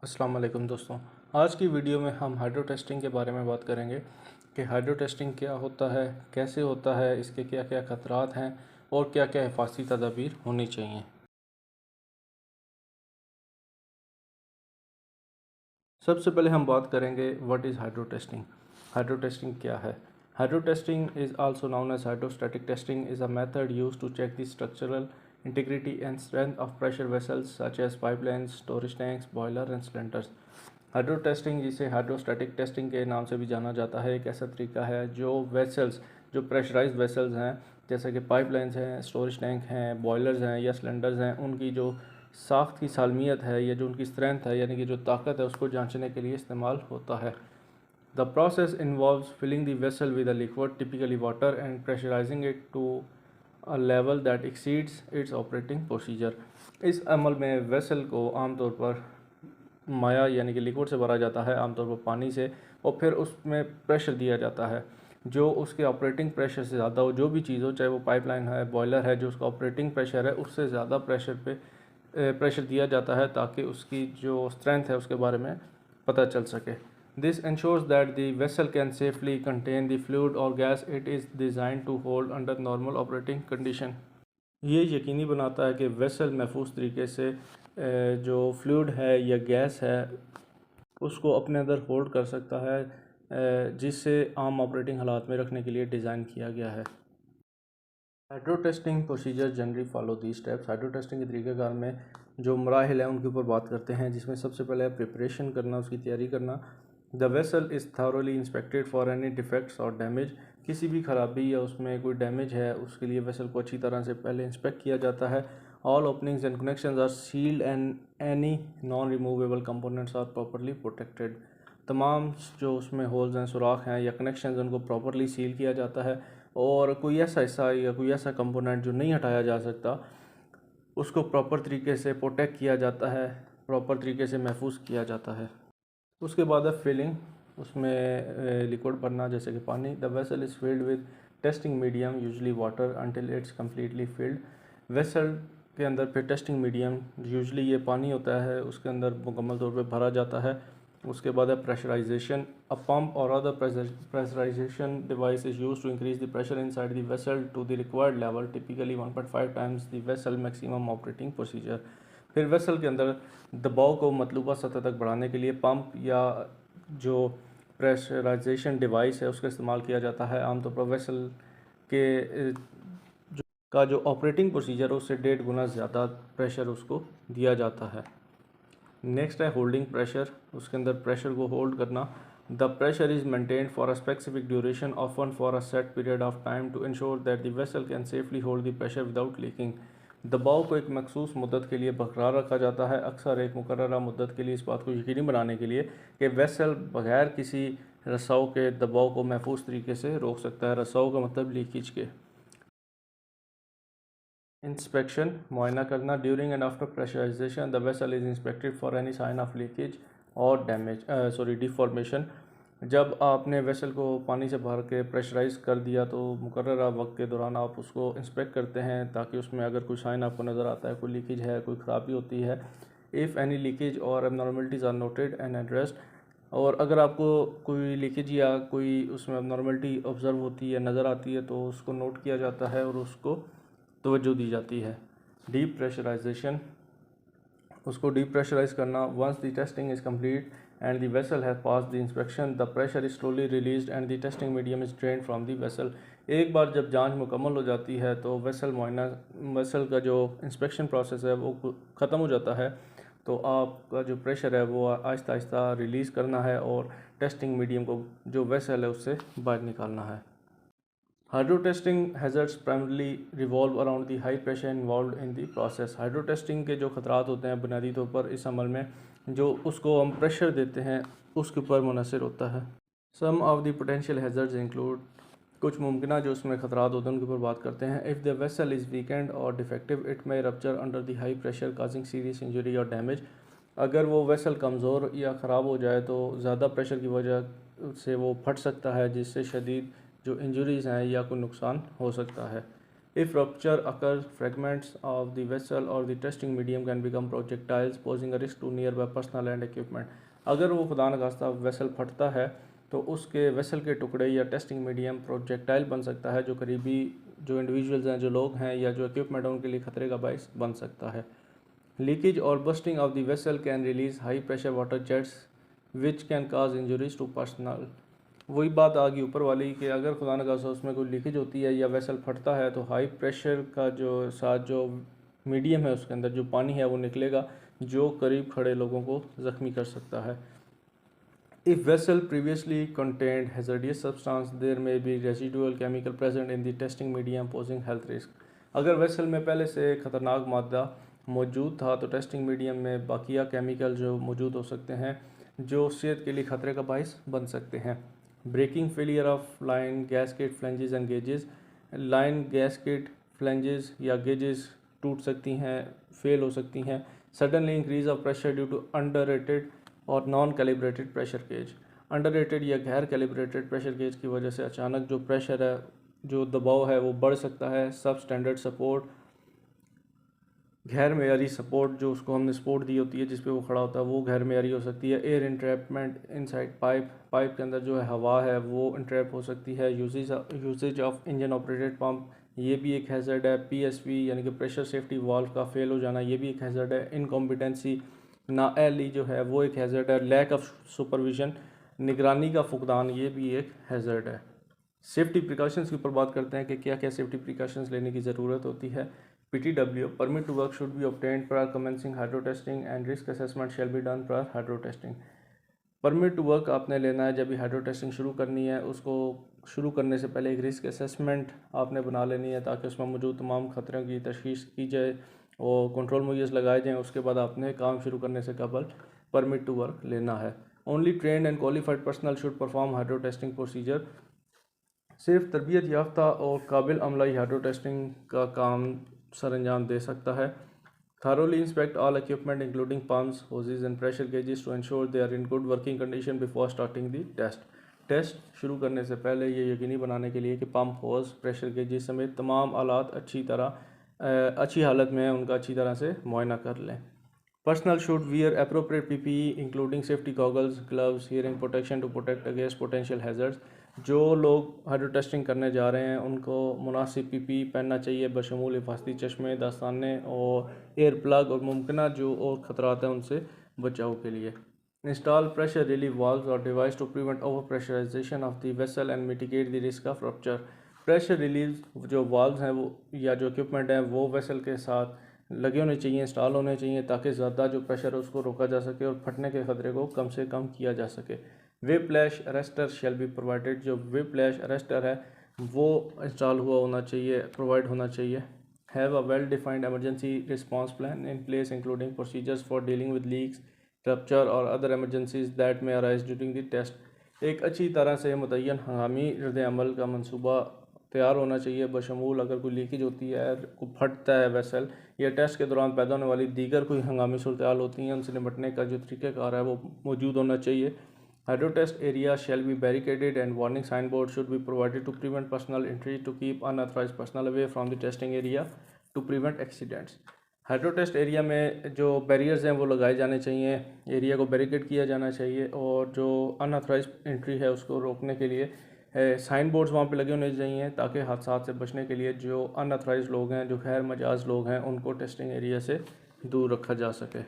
अस्सलाम वालेकुम दोस्तों। आज की वीडियो में हम हाइड्रो टेस्टिंग के बारे में बात करेंगे कि हाइड्रो टेस्टिंग क्या होता है, कैसे होता है, इसके क्या क्या खतरात हैं और क्या क्या हिफाजती तदाबीर होनी चाहिए। सबसे पहले हम बात करेंगे what is hydro testing. Hydro testing क्या है? Hydro testing is also known as hydrostatic testing is a method used to check the structural integrity and strength of pressure vessels such as pipelines, storage tanks, boiler and cylinders। Hydro testing, जिसे hydrostatic testing के नाम से भी जाना जाता है, एक ऐसा तरीका है जो वेसल्स, जो प्रेशराइज्ड वेसल्स हैं, जैसे कि पाइपलाइंस हैं, स्टोरेज टैंक हैं, बॉयलर्स हैं या सिलेंडर्स हैं, उनकी जो साख्त की सालमियत है या जो उनकी स्ट्रेंथ है, यानी कि जो ताकत है, उसको जांचने के लिए इस्तेमाल होता है। The process involves filling the vessel with a liquid, typically water, and pressurising it to a level that exceeds its operating procedure. इस अमल में वेसल को आमतौर पर माया यानी कि लिक्विड से भरा जाता है, आमतौर पर पानी से, और फिर उसमें प्रेशर दिया जाता है जो उसके ऑपरेटिंग प्रेशर से ज़्यादा हो। जो भी चीज़ हो, चाहे वो पाइपलाइन है, बॉयलर है, जो उसका ऑपरेटिंग प्रेशर है उससे ज़्यादा प्रेशर दिया जाता है ताकि उसकी जो स्ट्रेंथ है उसके बारे में पता चल सके। This ensures that the vessel can safely contain the fluid or gas it is designed to hold under normal operating condition। ये यकीनी बनाता है कि वेसल महफूज तरीके से जो फ्लूइड है या गैस है उसको अपने अंदर होल्ड कर सकता है, जिससे आम ऑपरेटिंग हालात में रखने के लिए डिज़ाइन किया गया है। Hydro testing procedure generally follow the steps. Hydro testing के तरीक़ेकार में जो मराहिल हैं उनके ऊपर बात करते हैं, जिसमें सबसे पहले है प्रिपरेशन करना, उसकी तैयारी करना। The vessel is thoroughly inspected for any defects और डैमेज। किसी भी खराबी या उसमें कोई डैमेज है उसके लिए वेसल को अच्छी तरह से पहले इंस्पेक्ट किया जाता है। All openings and connections are sealed and any non removable components are properly protected. तमाम जो उसमें होल्स हैं, सुराख हैं या कनेक्शंस, उनको प्रॉपरली सील किया जाता है और कोई ऐसा हिस्सा या कोई ऐसा कंपोनेंट जो नहीं हटाया जा सकता उसको प्रॉपर तरीके से प्रोटेक्ट किया जाता है, प्रॉपर तरीके से महफूज किया जाता है। उसके बाद है फिलिंग, उसमें लिक्विड भरना जैसे कि पानी। The vessel is filled with testing medium usually water until it's completely field. Vessel के अंदर फिर टेस्टिंग मीडियम, यूजली ये पानी होता है, उसके अंदर मुकम्मल तौर पे भरा जाता है। उसके बाद है प्रेशराइजेशन। अ पम्प और other pressurisation device is use to increase the pressure inside the vessel to the required level, typically 1.5 times the vessel maximum operating procedure. फिर वेसल के अंदर दबाव को मतलूबा सतह तक बढ़ाने के लिए पंप या जो प्रेशराइजेशन डिवाइस है उसका इस्तेमाल किया जाता है। आमतौर पर वेसल के जो ऑपरेटिंग प्रोसीजर है उससे 1.5 गुना ज़्यादा प्रेशर उसको दिया जाता है। नेक्स्ट है होल्डिंग प्रेशर, उसके अंदर प्रेशर को होल्ड करना। The pressure is maintained for a specific duration, often for a set period of time, to ensure that the vessel can safely hold the pressure without leaking. दबाव को एक मखसूस मुद्दत के लिए बरकरार रखा जाता है, अक्सर एक मुकर्ररा मुद्दत के लिए, इस बात को यकीनी बनाने के लिए कि वेसल बगैर किसी रसाव के दबाव को महफूज तरीके से रोक सकता है। रसाव का मतलब लीकेज के। इंस्पेक्शन, मुआयना करना। During and after pressurisation the vessel is inspected for any sign of leakage or deformation. जब आपने वेसल को पानी से भर के प्रेशराइज़ कर दिया तो मुकर्ररा वक्त के दौरान आप उसको इंस्पेक्ट करते हैं ताकि उसमें अगर कोई साइन आपको नज़र आता है, कोई लीकेज है, कोई ख़राबी होती है। If any leakage or abnormalities are noted and addressed. और अगर आपको कोई लीकेज या कोई उसमें एबनॉर्मलिटी ऑब्ज़र्व होती है, नज़र आती है, तो उसको नोट किया जाता है और उसको तवज्जो दी जाती है। डीप प्रेशराइजेशन, उसको डीप प्रेशराइज करना। Once the testing is complete and the vessel has pass the inspection, the pressure is slowly released and the testing medium is drain from the vessel. एक बार जब जांच मुकम्मल हो जाती है तो वेसल का जो इंस्पेक्शन प्रोसेस है वो ख़त्म हो जाता है, तो आपका जो प्रेशर है वो आहिस्ता आहिस्ता रिलीज़ करना है और टेस्टिंग मीडियम को जो वेसल है उससे बाहर निकालना है। Hydro testing hazards primarily revolve around the high pressure involve in the process. Hydro testing के जो खतरात होते हैं बुनियादी तौर पर इस अमल में जो उसको हम प्रेशर देते हैं उसके ऊपर मुनहसर होता है। Some of the potential hazards include, कुछ मुमकिन जो उसमें खतरात होते हैं उनके ऊपर बात करते हैं। If the vessel is weakened or defective it may rupture under the high pressure causing serious injury or damage. अगर वो वेसल कमज़ोर या ख़राब हो जाए तो ज़्यादा प्रेशर की वजह से वो फट सकता है, जिससे शदीद जो इंजरीज़ हैं या कोई नुकसान हो सकता है। If rupture occurs, fragments of the vessel or the testing medium can become projectiles, posing a risk to nearby personnel and equipment. अगर वो खुदा न खास्ता वेसल फटता है तो उसके वेसल के टुकड़े या टेस्टिंग मीडियम प्रोजेक्टाइल बन सकता है, जो करीबी जो इंडिविजुअल्स हैं, जो लोग हैं या जो इक्विपमेंट है उनके लिए खतरे का बायस बन सकता है। Leakage or bursting of the vessel can release high pressure water jets which can cause injuries to personnel. वही बात आ गई ऊपर वाली कि अगर खुदा न खास्ता उसमें कोई लीकेज होती है या वेसल फटता है तो हाई प्रेशर का जो साथ जो मीडियम है उसके अंदर जो पानी है वो निकलेगा, जो करीब खड़े लोगों को ज़ख्मी कर सकता है। If vessel previously contained hazardous substance, there may be residual chemical present in the testing medium posing health risk. अगर वेसल में पहले से ख़तरनाक मादा मौजूद था तो टेस्टिंग मीडियम में बाकिया केमिकल जो मौजूद हो सकते हैं, जो सेहत के लिए ख़तरे का बायस बन सकते हैं। Breaking failure of line gasket flanges and gauges. Line gasket flanges या गेजेस टूट सकती हैं, फेल हो सकती हैं। Suddenly increase of pressure due to under rated or non calibrated pressure gauge. Under rated या गैर कैलिब्रेटेड प्रेशर गेज की वजह से अचानक जो प्रेशर है, जो दबाव है वो बढ़ सकता है। सब स्टैंडर्ड सपोर्ट, गैर मेयारी सपोर्ट जो उसको हमने सपोर्ट दी होती है जिस पे वो खड़ा होता है वो गैर मेयारी हो सकती है। Air entrapment inside pipe, pipe के अंदर जो है हवा है वो इंट्रैप हो सकती है। Usages of engine operated pump, ये भी एक हैज़र्ड है। पीएसवी यानी कि प्रेशर सेफ्टी वाल्व का फेल हो जाना, ये भी एक हैज़र्ड है। इनकॉम्पिटेंसी नाअहली जो है वो एक हैज़र्ड है। लैक ऑफ सुपरविजन, निगरानी का फुकदान, ये भी एक हैज़र्ड है। सेफ्टी प्रिकॉशंस के ऊपर बात करते हैं कि क्या क्या सेफ्टी प्रिकॉशंस लेने की ज़रूरत होती है। PTW, permit to work should be obtained prior commencing hydro testing and risk assessment shall be done prior hydro testing. Permit to work आपने लेना है जब भी हाइड्रो टेस्टिंग शुरू करनी है, उसको शुरू करने से पहले एक रिस्क असेसमेंट आपने बना लेनी है ताकि उसमें मौजूद तमाम खतरों की तशख़ीस की जाए और कंट्रोल मेजर्स लगाए जाएँ। उसके बाद आपने काम शुरू करने से कबल परमिट टू वर्क लेना है। Only trend and qualified personal should perform hydro testing procedure. सिर्फ तरबियत याफ्ता और काबिल अमला ही हाइड्रो टेस्टिंग का काम सर अंजाम दे सकता है। Thoroughly inspect all equipment including pumps, hoses and pressure gauges to ensure they are in good working condition before starting the test. Test शुरू करने से पहले ये यकीनी बनाने के लिए कि पंप, होज, प्रेशर गेजेस समेत तमाम आलात अच्छी हालत में हैं, उनका अच्छी तरह से मुआयना कर लें। Personnel should wear appropriate PPE including safety goggles, gloves, hearing protection to protect against potential hazards. जो लोग हाइड्रो टेस्टिंग करने जा रहे हैं उनको मुनासिब PPE पहनना चाहिए बशमूल हिफाजती चश्मे, दस्ताने और एयर प्लग और मुमकिन जो और ख़तरात हैं उनसे बचाव के लिए। Install pressure relieve valves or device to prevent over pressurisation of the vessel and mitigate the risk of rupture. Pressure relieve जो वाल्व्स हैं वो या जो इक्विपमेंट हैं वो वेसल के साथ लगे होने चाहिए, इंस्टॉल होने चाहिए ताकि ज़्यादा जो प्रेशर है उसको रोका जा सके और फटने के ख़तरे को कम से कम किया जा सके। Whiplash arrestor shall be provided. जो व्हिप्लैश अरेस्टर है वो इंस्टॉल हुआ होना चाहिए, प्रोवाइड होना चाहिए। Have a well defined emergency response plan in place including procedures for dealing with leaks, rupture और other emergencies that may arise during the test. एक अच्छी तरह से मुतय्यन हंगामी रद्द अमल का मनसूबा तैयार होना चाहिए बशमूल अगर कोई लीकेज होती है, कोई फटता है वेसल या टेस्ट के दौरान पैदा होने वाली दीगर कोई हंगामी सूरत होती हैं, उनसे निपटने का जो तरीक़ाकार है वो मौजूद होना चाहिए। Hydro test area shall be barricaded and warning sign board should be provided to prevent personnel entry to keep unauthorised personnel away from the testing area to prevent accidents. Hydro test area में जो barriers हैं वो लगाए जाने चाहिए, area को barricade किया जाना चाहिए और जो अनऑथराइज्ड एंट्री है उसको रोकने के लिए साइन बोर्ड्स वहाँ पे लगे होने चाहिए ताकि हादसात से बचने के लिए जो अनऑथराइज्ड लोग हैं, जो गैर मजाज लोग हैं, उनको टेस्टिंग एरिया से दूर रखा जा सके।